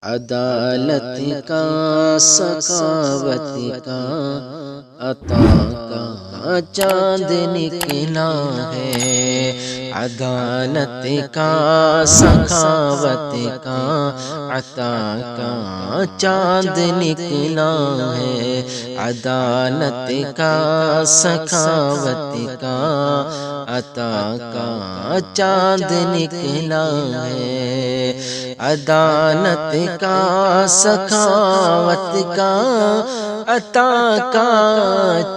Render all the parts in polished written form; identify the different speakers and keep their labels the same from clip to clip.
Speaker 1: عدالت کا، سخاوت کا، عطا کا چاند نکلا ہے۔ عدالت کا، سخاوت کا، عطا کا چاند نکلا ہے۔ عدالت کا، سخاوت کا، عطا کا چاند نکلا ہے۔ عدالت کا، سخاوت کا، عطا کا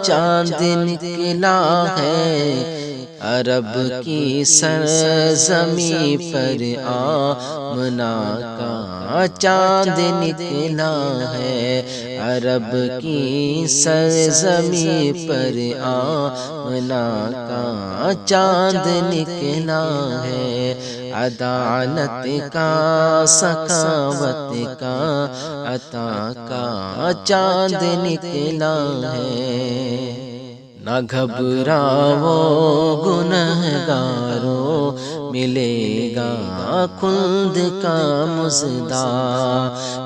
Speaker 1: چاند نکلا ہے۔ عرب کی سرزمین پر آمنہ کا چاند نکلا ہے۔ عرب کی سرزمین پر آمنہ کا چاند نکلا ہے۔ عدالت کا، سخاوت کا، عطا کا چاند نکلا ہے۔ نہ گھبراؤ گنہگارو، ملے گا خلد کا مژدہ۔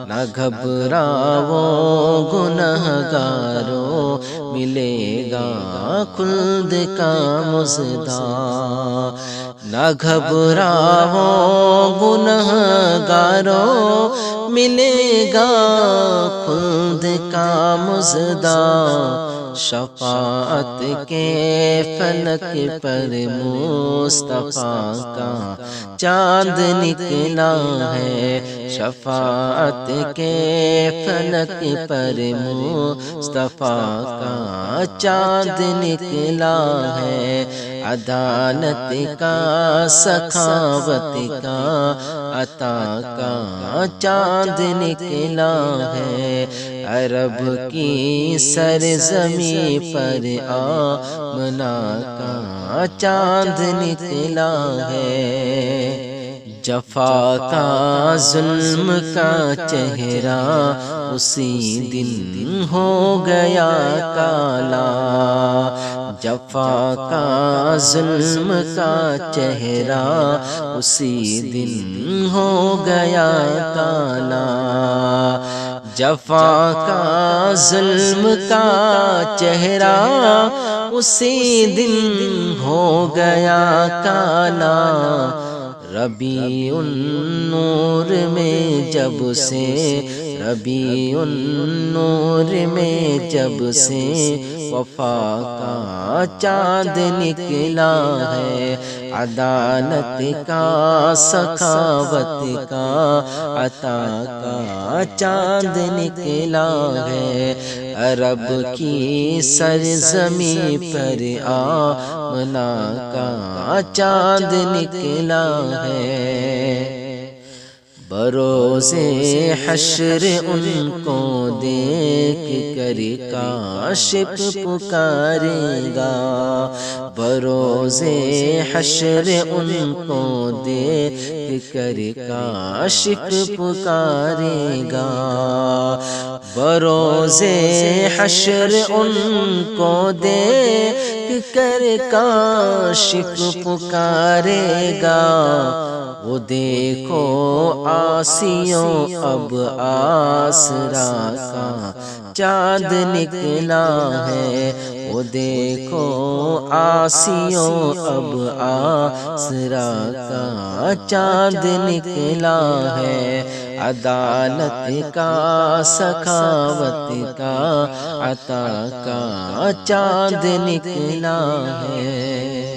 Speaker 1: نہ گھبراؤ گنہگارو، ملے گا خلد کا مژدہ۔ نہ گھبراؤ گنہگارو، ملے گا خلد کا مژدہ۔ شفاعت کے فلک پر مصطفیٰ کا چاند نکلا ہے۔ شفاعت کے فلک پر مصطفیٰ کا چاند نکلا ہے۔ عدالت کا، سخاوت کا، عطا کا چاند نکلا ہے۔ عرب کی سرزمین پر آمنہ کا چاند نکلا ہے۔ جفا کا، ظلم کا چہرہ اسی دن ہو گیا کالا۔ جفا کا، ظلم کا چہرہ اسی دن ہو گیا کالا۔ جفا کا، ظلم کا چہرہ اسی دن ہو گیا کالا۔ ربیع النور میں جب سے، ربیع النور میں جب سے وفا کا چاند نکلا ہے۔ عدالت کا، سخاوت کا، عطا کا چاند نکلا ہے۔ عرب کی سرزمین پر آمنہ کا چاند نکلا ہے۔ بروز حشر ان کو دیکھ کر کاشف پکارے گا۔ بروز حشر ان کو دیکھ کر کاشف پکارے گا۔ بروز حشر ان کو دیکھ کر کاشف پکارے گا۔ وہ دیکھو عاصیوں اب آسرا کا چاند نکلا ہے۔ وہ دیکھو عاصیوں اب آسرا کا چاند نکلا ہے۔ عدالت کا، سخاوت کا، عطا کا چاند نکلا ہے۔